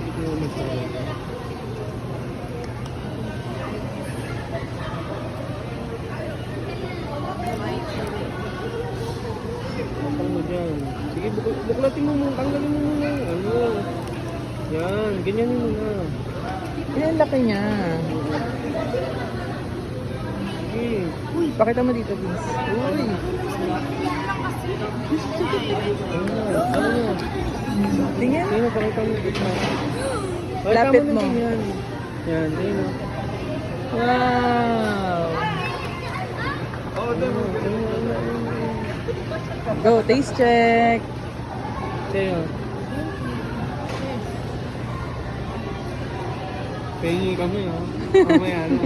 Hindi ko magsalita. Kapal mo dyan. Sige, buklatin mo muna. Tanggalin mo muna. Ano? Yan, ganyanin mo na. Yan, laki niya. Sige. Pakita mo dito, please. Uy. Ano? Tingin. Sige, pakita mo dito. Lapit mo. Yan. Yan, ayun o. Wow. Go, taste check. Sa'yo. Pengi kami ha. Mamaya ano.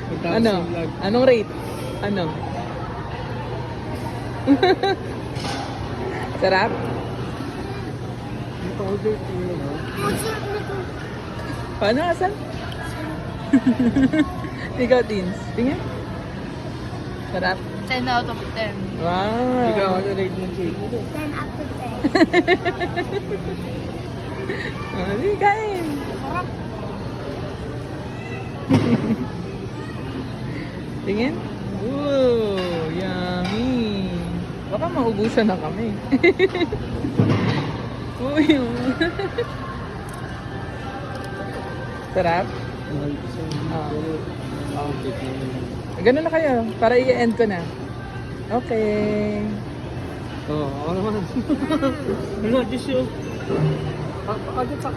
Pagtapos Ano? ng vlog. Anong rate? Ano? Sarap? Ito order ko yun ha. Paano, asan? Ikaw, Teens. Tingin. Sarap. 10 out of 10. Wow. Ikaw, ano rate ng cake? 10 out of 10. Hindi, kain. Tingin. Ooh, yummy. Baka maubusan na kami. Uy. Sarap. Mahal ko sa'yo. Ah. Pero, cake naman. Ganun na kayo, para i-end ko na. Okay. Oo, ako naman. Ano, tissue. Agad sa